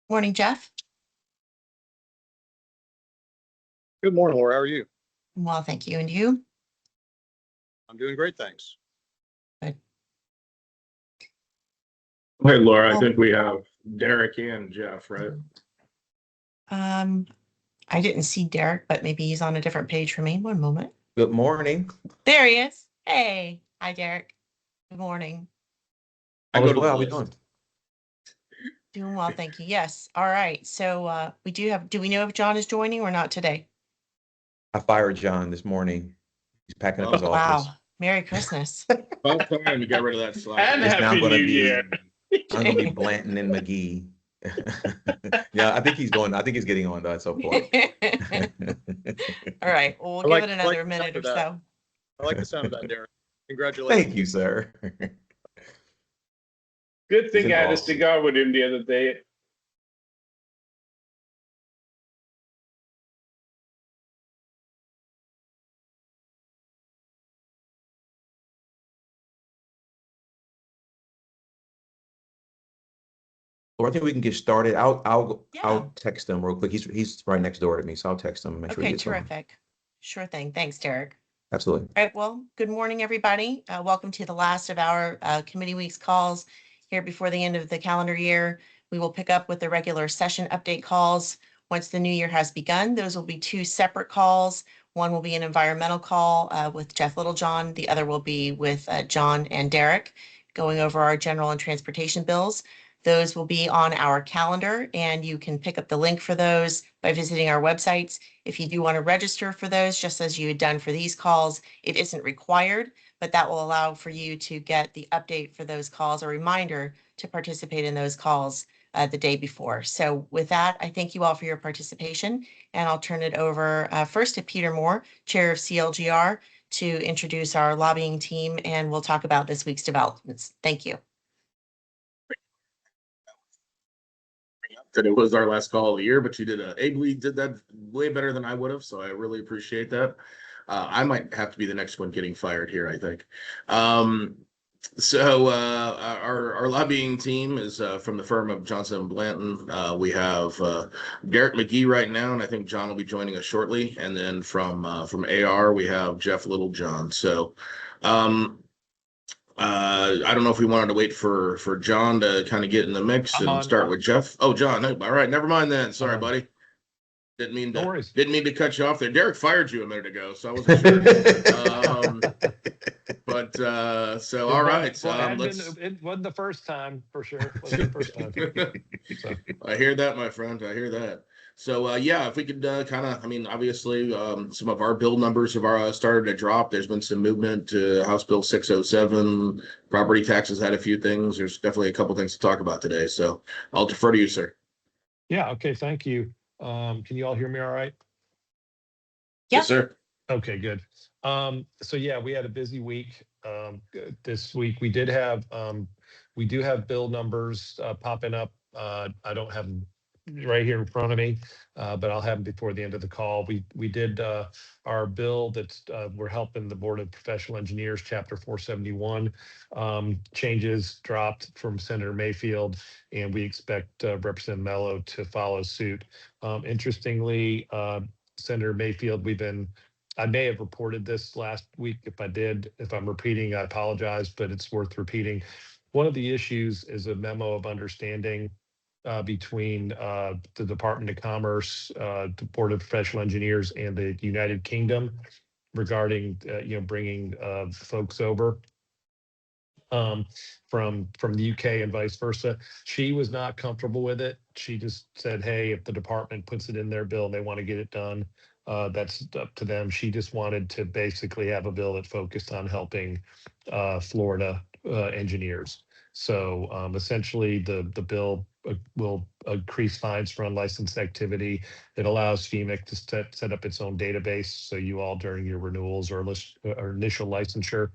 Morning, Jeff. Good morning, Laura. How are you? Well, thank you. And you? I'm doing great, thanks. Good. Hey, Laura, I Well, think we have Derek and Jeff, right? um, I didn't see Derek, but maybe he's on a different page for me. One moment. Good morning. There he is. Hey, hi, Derek. Good morning. I All go is to well. the How we list. doing? Doing well, thank you. Yes. All right. So do we know if John is joining or not today? I fired John this morning. He's packing up his Oh, office. Wow. Merry Christmas. About time you got rid of that slack. And It's now Happy going to New be. Year. I'm going to be Blanton and McGee. Yeah, I think he's going. I think he's getting on though at some point. All right. Well, we'll give it another minute or so. I like the sound of that, Derek. Congratulations. Thank you, sir. Good thing Isn't I had a awesome. cigar with him the other day. Well, I think we can get started. I'll Yeah. text him real quick. He's right next door to me, so I'll text him and make sure he Okay, gets on. terrific. Sure thing. Thanks, Derek. Absolutely. All right, well, good morning, everybody. Welcome to the last of our committee weeks calls here before the end of the calendar year. We will pick up with the regular session update calls once the new year has begun. Those will be two separate calls. One will be an environmental call with Jeff Littlejohn. The other will be with John and Derek going over our general and transportation bills. Those will be on our calendar, and you can pick up the link for those by visiting our websites. If you do want to register for those, just as you had done for these calls, it isn't required, but that will allow for you to get the update for those calls, a reminder to participate in those calls the day before. So with that, I thank you all for your participation, and I'll turn it over first to Peter Moore, Chair of CLGR, to introduce our lobbying team, and we'll talk about this week's developments. Thank you. That it was our last call of the year, but you did ably did that way better than I would have, so I really appreciate that. I might have to be the next one getting fired here, I think. Our lobbying team is from the firm of Johnson and Blanton. We have Derek McGee right now, and I think John will be joining us shortly. And then from AR, we have Jeff Littlejohn. So I don't know if we wanted to wait for John to kind of get in the mix and start with Jeff. Oh, John. All right, never mind then. Sorry, buddy. Didn't mean to cut you off there. Derek fired you a minute ago, so I wasn't sure. So all right. It wasn't the first time for sure. It wasn't the first time. So. I hear that, my friend. I hear that. So yeah, if we could obviously some of our bill numbers have started to drop. There's been some movement to House Bill 607. Property taxes had a few things. There's definitely a couple things to talk about today. So I'll defer to you, sir. Yeah. Okay. Thank you. Can you all hear me all right? Yeah. Yes, sir. Okay, good. So yeah, we had a busy week this week. We do have bill numbers popping up. I don't have them right here in front of me, but I'll have them before the end of the call. We did our bill that we're helping the Board of Professional Engineers, Chapter 471 changes dropped from Senator Mayfield, and we expect Representative Mello to follow suit. Interestingly, Senator Mayfield, I may have reported this last week. If I did, if I'm repeating, I apologize, but it's worth repeating. One of the issues is a memo of understanding between the Department of Commerce, the Board of Professional Engineers, and the United Kingdom regarding bringing folks over from the UK and vice versa. She was not comfortable with it. She just said, hey, if the department puts it in their bill and they want to get it done, that's up to them. She just wanted to basically have a bill that focused on helping Florida engineers. So essentially, the bill will increase fines for unlicensed activity. It allows FEMIC to set up its own database, so you all during your renewals or initial licensure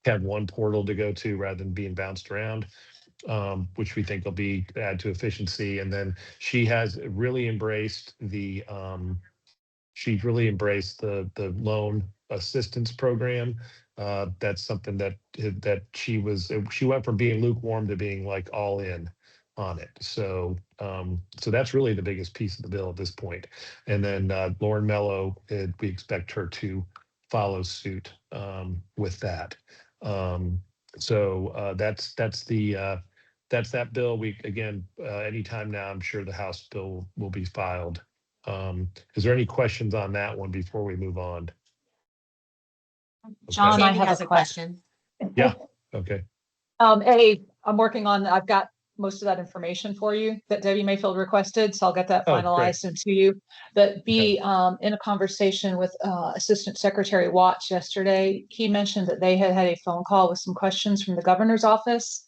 have one portal to go to rather than being bounced around, which we think will add to efficiency. And then she has really embraced the loan assistance program. That's something that she went from being lukewarm to being like all in. on it. So so that's really the biggest piece of the bill at this point. And then Lauren Mello, we expect her to follow suit with that. So that's that bill. We again, anytime now, I'm sure the House bill will be filed. Is there any questions on that one before we move on? John, I Sandy have has a a question. Yeah. Okay. I'm working on, I've got most of that information for you that Debbie Mayfield requested, so I'll get that Oh, great. finalized and to you. But B, Okay. in a conversation with Assistant Secretary Watts yesterday, he mentioned that they had a phone call with some questions from the governor's office.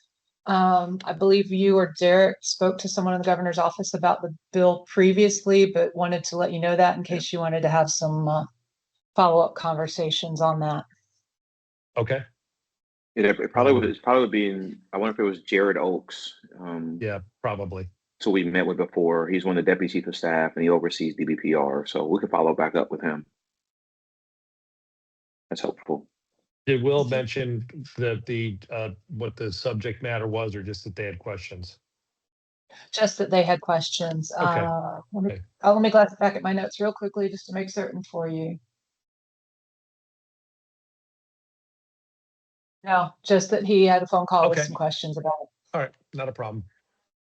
I believe you or Derek spoke to someone in the governor's office about the bill previously, but wanted to let you know that in case you wanted to have some follow-up conversations on that. Okay. Yeah, it probably was. It's probably being. I wonder if it was Jared Oaks. Yeah, probably. So we met with before. He's one of the deputy chief of staff, and he oversees DBPR. So we could follow back up with him. That's helpful. Did Will mention the what the subject matter was, or just that they had questions? Just that they had questions. Okay. Let me glance back at my notes real quickly just to make certain for you. No, just that he had a phone call with Okay. some questions about it. All right, not a problem.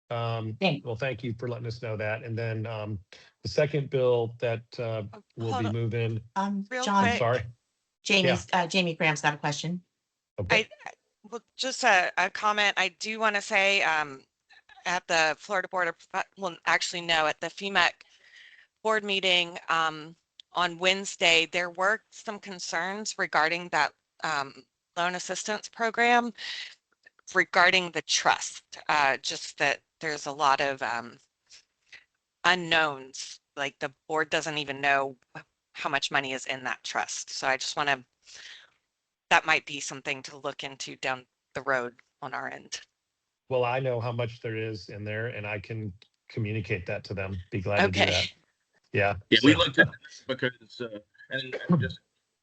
Thanks. Well, thank you for letting us know that. And then the second bill that will hold be on. moving. Real John, I'm quick. sorry. Jamie Graham's got a question. Okay. Well, just a comment. I do want to say at the Florida Board of, well, actually, no, at the FEMAC board meeting on Wednesday, there were some concerns regarding that loan assistance program regarding the trust, just that there's a lot of unknowns, like the board doesn't even know how much money is in that trust. So I just want to, that might be something to look into down the road on our end. Well, I know how much there is in there, and I can communicate that to them. Be glad to do Okay. that. Yeah. Yeah, we So- looked at this because, and just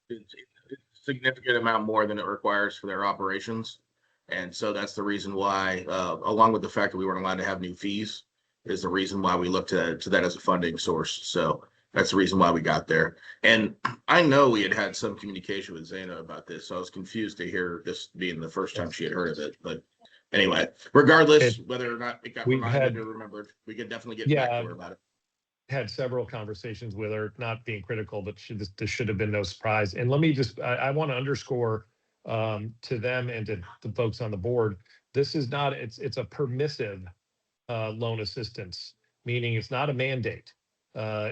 it's a significant amount more than it requires for their operations. And so that's the reason why, along with the fact that we weren't allowed to have new fees, is the reason why we looked to that as a funding source. So that's the reason why we got there. And I know we had some communication with Zana about this, so I was confused to hear this being the first time she had heard of it. But anyway, regardless, whether or not it got we've reminded had- or remembered, we could definitely get back Yeah. to her about it. Had several conversations with her, not being critical, but this should have been no surprise. And let me just, I want to underscore to them and to the folks on the board, this is not, it's a permissive loan assistance, meaning it's not a mandate.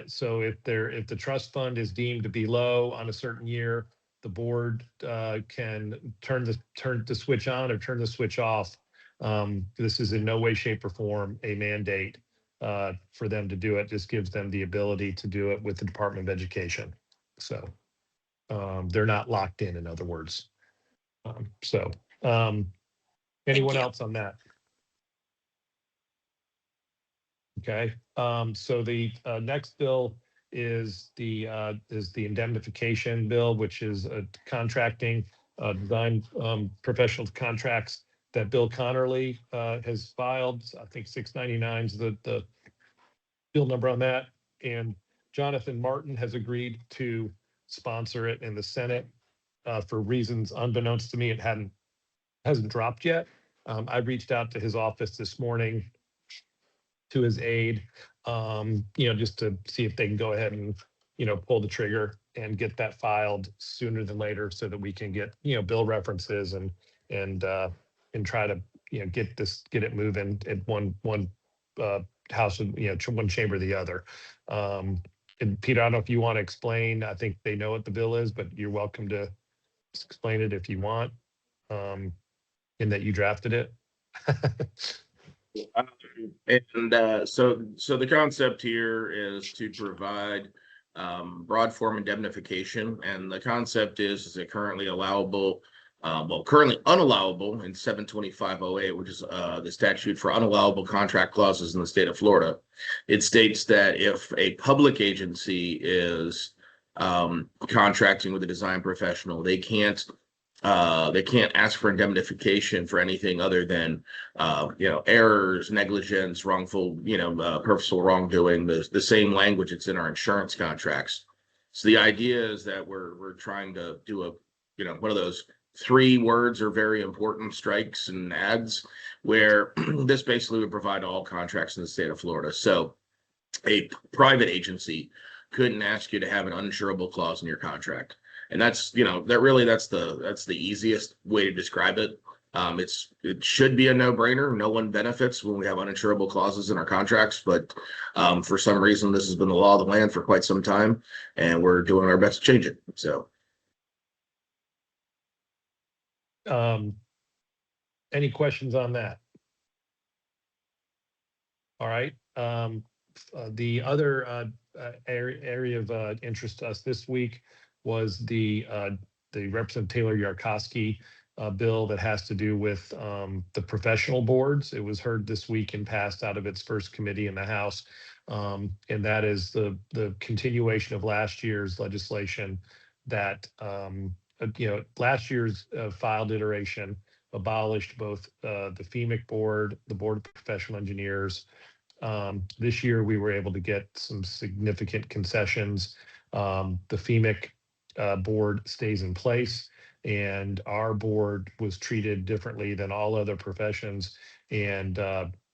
So if the trust fund is deemed to be low on a certain year, the board can turn the switch on or turn the switch off. This is in no way, shape, or form a mandate for them to do it. Just gives them the ability to do it with the Department of Education. So they're not locked in other words. Anyone you. else on that? Okay, so the next bill is the indemnification bill, which is contracting, design professional contracts that Bill Connerly has filed. I think 699 is the bill number on that. And Jonathan Martin has agreed to sponsor it in the Senate for reasons unbeknownst to me. It hasn't dropped yet. I reached out to his office this morning, to his aide, just to see if they can go ahead and, pull the trigger and get that filed sooner than later so that we can get, bill references and try to, get it moving at one house, one chamber or the other. And Peter, I don't know if you want to explain, I think they know what the bill is, but you're welcome to explain it if you want, in that you drafted it. And so the concept here is to provide broad form indemnification, and the concept is it currently allowable, currently unallowable in 72508, which is the statute for unallowable contract clauses in the state of Florida. It states that if a public agency is contracting with a design professional, they can't They can't ask for indemnification for anything other than, errors, negligence, wrongful, purposeful wrongdoing, the same language that's in our insurance contracts. So the idea is that we're trying to do one of those 3 words are very important strikes and ads, where this basically would provide all contracts in the state of Florida. So a private agency couldn't ask you to have an uninsurable clause in your contract. And that's the easiest way to describe it. It should be a no-brainer. No one benefits when we have uninsurable clauses in our contracts, but for some reason this has been the law of the land for quite some time, and we're doing our best to change it. So Any questions on that? All right. The other area of interest to us this week was the Representative Taylor Yarkowski bill that has to do with the professional boards. It was heard this week and passed out of its first committee in the House. And that is the continuation of last year's legislation that, last year's filed iteration abolished both the FEMIC board, the Board of Professional Engineers. This year, we were able to get some significant concessions. The FEMIC board stays in place, and our board was treated differently than all other professions, and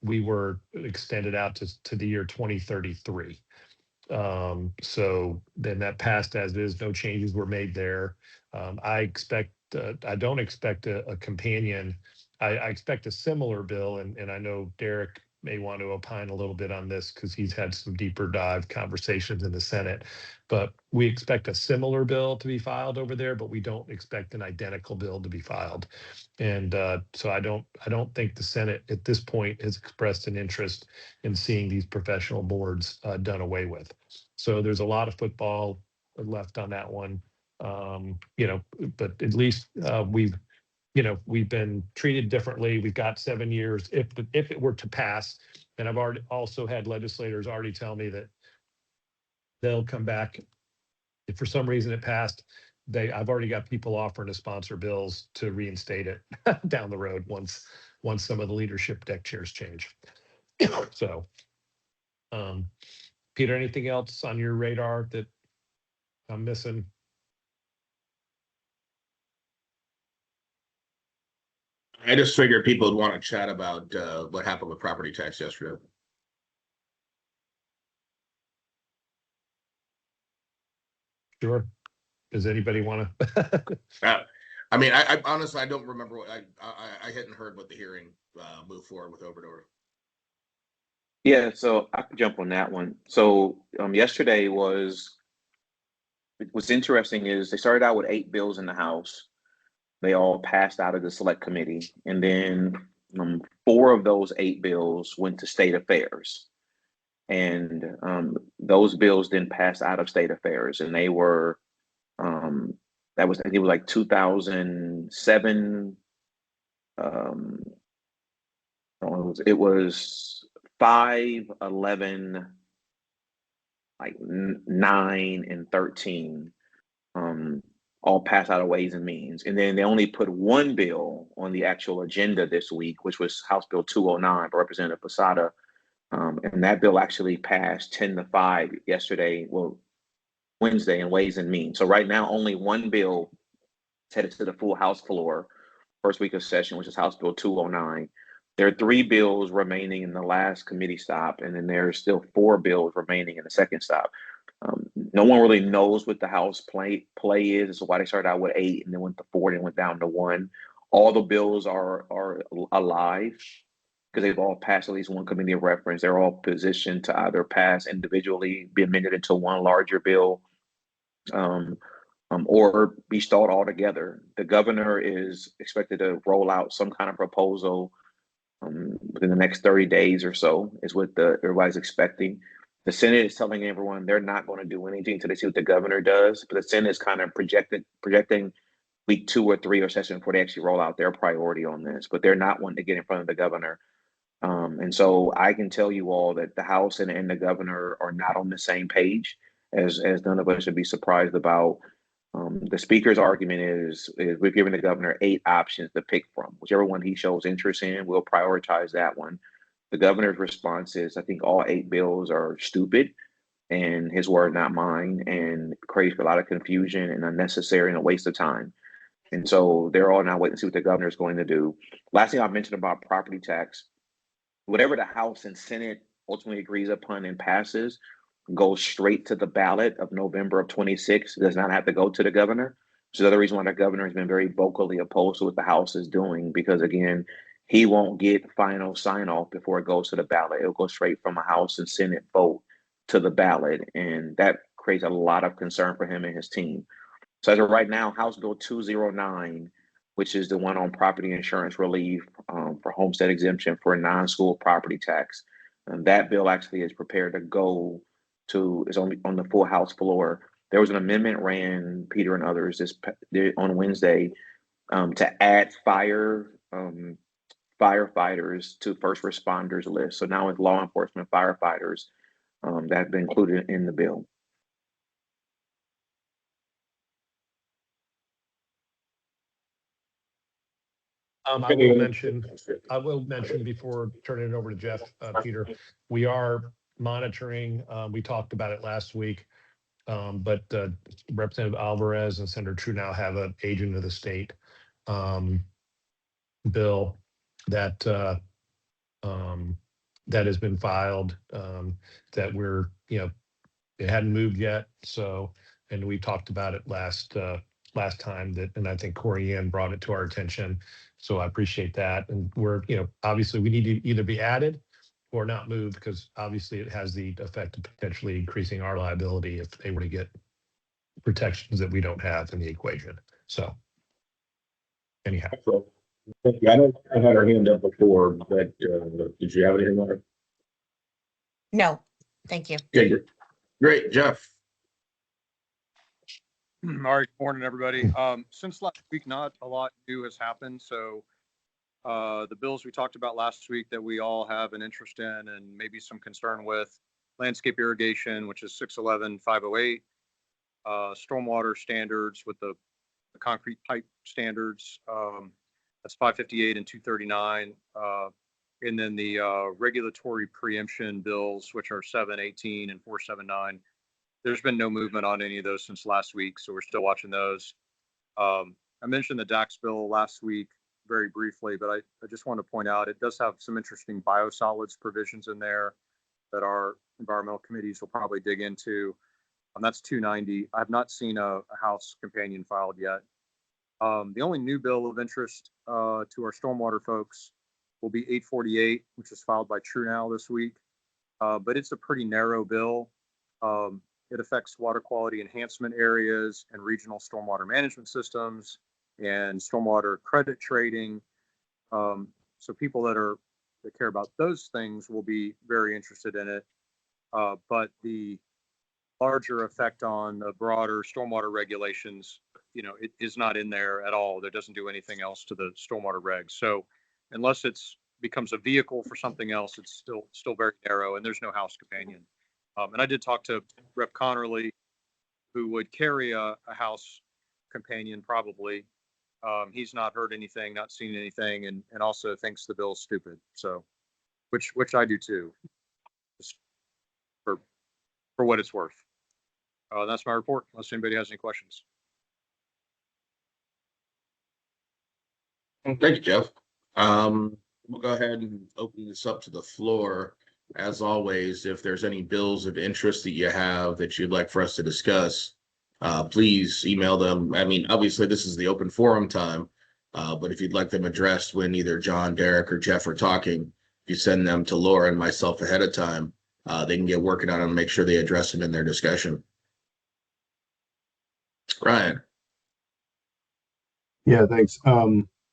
we were extended out to the year 2033. So then that passed as is. No changes were made there. I don't expect a companion. I expect a similar bill, and I know Derek may want to opine a little bit on this because he's had some deeper dive conversations in the Senate. But we expect a similar bill to be filed over there, but we don't expect an identical bill to be filed. And so I don't think the Senate at this point has expressed an interest in seeing these professional boards done away with. So there's a lot of football left on that one. But at least we've been treated differently. We've got 7 years if it were to pass. And I've already also had legislators already tell me that they'll come back if for some reason it passed. I've already got people offering to sponsor bills to reinstate it down the road once some of the leadership deck chairs change. So, Peter, anything else on your radar that I'm missing? I just figured people would want to chat about what happened with property tax yesterday. Sure. Does anybody want to? I mean, I honestly, I don't remember what I hadn't heard what the hearing moved forward with Obrador. Yeah, so I can jump on that one. So yesterday what's interesting is they started out with 8 bills in the House. They all passed out of the select committee, and then 4 of those 8 bills went to state affairs, and those bills then passed out of state affairs, and they were I think it was like 2007. It was 5, 11, like 9, and 13. All passed out of Ways and Means. And then they only put 1 bill on the actual agenda this week, which was House Bill 209 by Representative Posada. And that bill actually passed 10-5 yesterday, Wednesday, in Ways and Means. So right now, only 1 bill is headed to the full House floor, first week of session, which is House Bill 209. There are 3 bills remaining in the last committee stop, and then there's still 4 bills remaining in the second stop. No one really knows what the House play is. So why they started out with 8 and then went to 4 and went down to 1. All the bills are alive because they've all passed at least one committee of reference. They're all positioned to either pass individually, be amended into one larger bill, or be stalled altogether. The governor is expected to roll out some kind of proposal within the next 30 days or so, is what everybody's expecting. The Senate is telling everyone they're not going to do anything until they see what the governor does. But the Senate is kind of projecting week 2 or 3 or session before they actually roll out their priority on this. But they're not wanting to get in front of the governor. And so I can tell you all that the House and the governor are not on the same page, as none of us should be surprised about. The speaker's argument is we've given the governor 8 options to pick from. Whichever one he shows interest in, we'll prioritize that one. The governor's response is, I think all 8 bills are stupid, and his word, not mine, and creates a lot of confusion and unnecessary and a waste of time. And so they're all now waiting to see what the governor is going to do. Last thing I mentioned about property tax, whatever the House and Senate ultimately agrees upon and passes goes straight to the ballot of November of 26. It does not have to go to the governor. So the other reason why the governor has been very vocally opposed to what the House is doing, because again, he won't get final sign off before it goes to the ballot. It'll go straight from a House and Senate vote to the ballot. And that creates a lot of concern for him and his team. So as of right now, House Bill 209, which is the one on property insurance relief for homestead exemption for non-school property tax, that bill actually is prepared to go to, is on the full House floor. There was an amendment ran, Peter and others, on Wednesday to add firefighters to first responders list. So now it's law enforcement firefighters that have been included in the bill. I will mention before turning it over to Jeff, Peter, we are monitoring, we talked about it last week, but Representative Alvarez and Senator True now have an agent of the state bill that that has been filed, that we're, it hadn't moved yet. So, and we talked about it last time that, and I think Corey Ann brought it to our attention. So I appreciate that. And we're, obviously we need to either be added or not moved, because obviously it has the effect of potentially increasing our liability if they were to get protections that we don't have in the equation. So anyhow. I know I had our hand up before, but did you have anything, Laura? No, thank you. Okay, great, Jeff. All right, good morning, everybody. Since last week, not a lot new has happened. So the bills we talked about last week that we all have an interest in and maybe some concern with: landscape irrigation, which is 611-508, stormwater standards with the concrete pipe standards, that's 558 and 239. And then the regulatory preemption bills, which are 718 and 479. There's been no movement on any of those since last week, so we're still watching those. I mentioned the DAX bill last week very briefly, but I just want to point out it does have some interesting biosolids provisions in there that our environmental committees will probably dig into. That's 290. I have not seen a House companion filed yet. The only new bill of interest to our stormwater folks will be 848, which is filed by True Now this week. But it's a pretty narrow bill. It affects water quality enhancement areas and regional stormwater management systems and stormwater credit trading. So people that care about those things will be very interested in it. But the larger effect on the broader stormwater regulations, it is not in there at all. That doesn't do anything else to the stormwater regs. So unless it's becomes a vehicle for something else, it's still very narrow, and there's no House companion. And I did talk to Rep. Connerly, who would carry a House companion probably. He's not heard anything, not seen anything, and also thinks the bill's stupid. So, which I do too, just for what it's worth. That's my report, unless anybody has any questions. Thank you, Jeff. We'll go ahead and open this up to the floor. As always, if there's any bills of interest that you have that you'd like for us to discuss, please email them. I mean, obviously this is the open forum time, but if you'd like them addressed when either John, Derek, or Jeff are talking, if you send them to Laura and myself ahead of time, they can get working on them and make sure they address them in their discussion. Ryan. Yeah, thanks.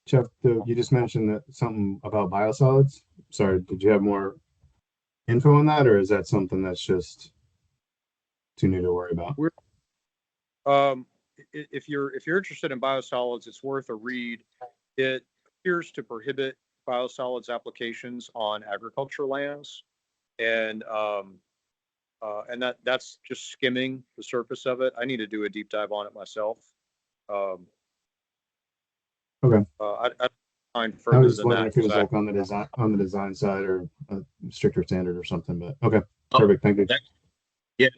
Jeff, you just mentioned that something about biosolids. Sorry, did you have more info on that, or is that something that's just too new to worry about? If you're interested in biosolids, it's worth a read. It appears to prohibit biosolids applications on agricultural lands, and And that's just skimming the surface of it. I need to do a deep dive on it myself. Okay. I find I further was just than wondering that. if it was 'Cause like on the design side or a stricter standard or something, but okay, Oh, perfect. Thank you. Yeah,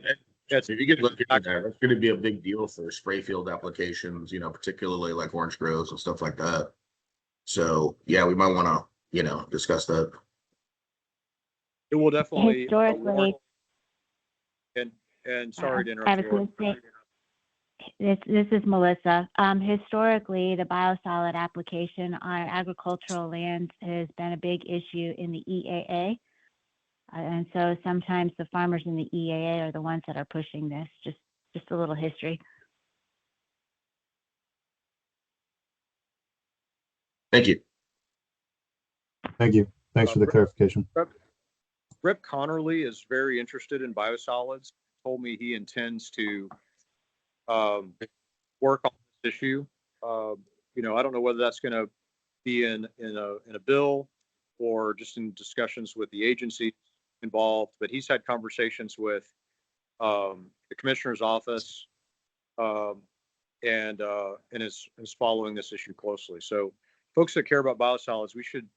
if you could look into that, that's going to be a big deal for spray field applications, particularly like orange grows and stuff like that. So yeah, we might want to, discuss that. it will definitely Historically, warrant- and sorry to I interrupt was you. going to say, this is Melissa. Historically, the biosolid application on agricultural lands has been a big issue in the EAA. And so sometimes the farmers in the EAA are the ones that are pushing this. Just a little history. Thank you. Thank you. Thanks for the clarification. Rep Connerly is very interested in biosolids. Told me he intends to work on this issue. I don't know whether that's going to be in a bill or just in discussions with the agency involved. But he's had conversations with the commissioner's office and is following this issue closely. So folks that care about biosolids, we should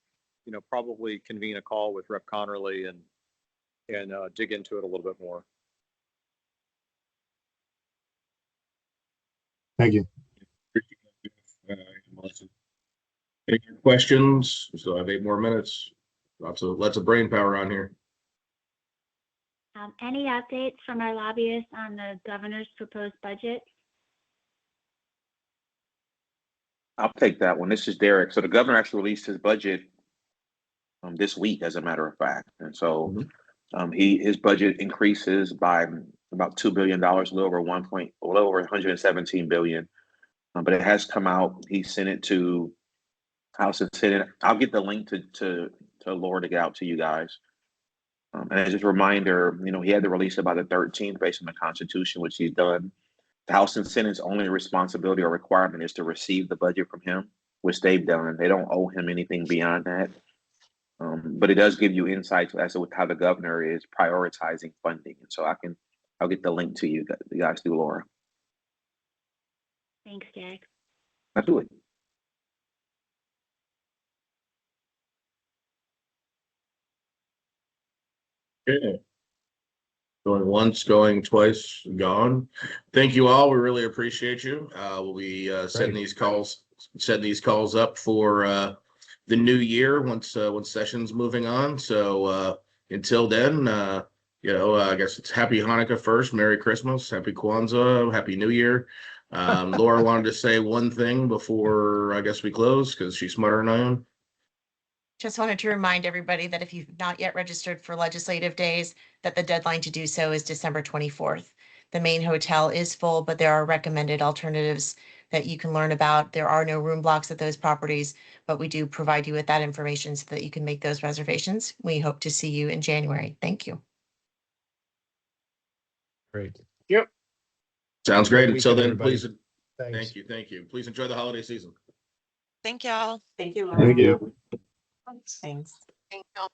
probably convene a call with Rep Connerly and dig into it a little bit more. Thank you. Any questions? We still have 8 more minutes. Lots of brain power on here. Any updates from our lobbyists on the governor's proposed budget? I'll take that one. This is Derek. So the governor actually released his budget this week, as a matter of fact, and so his budget increases by about $2 billion, a little over 117 billion. But it has come out. He sent it to House and Senate. I'll get the link to Laura to get out to you guys. And as just a reminder, he had to release it by the 13th based on the Constitution, which he's done. The House and Senate's only responsibility or requirement is to receive the budget from him, which they've done. They don't owe him anything beyond that. But it does give you insights as to how the governor is prioritizing funding. And so I'll get the link to you guys through Laura. Thanks, Derek. Absolutely. Okay. Going once, going twice, gone. Thank you all. We really appreciate you. We'll be setting these calls up for the new year once session's moving on. So until then, I guess it's Happy Hanukkah first, Merry Christmas, Happy Kwanzaa, Happy New Year. Laura wanted to say one thing before I guess we close because she's smarter than I am. Just wanted to remind everybody that if you've not yet registered for legislative days, that the deadline to do so is December 24th. The main hotel is full, but there are recommended alternatives that you can learn about. There are no room blocks at those properties, but we do provide you with that information so that you can make those reservations. We hope to see you in January. Thank you. Great. Yep. Sounds great. Until weekend, then, everybody. please. Thanks. Thank you. Please enjoy the holiday season. Thank y'all. Thank you. Thank you. Thanks. Thank you.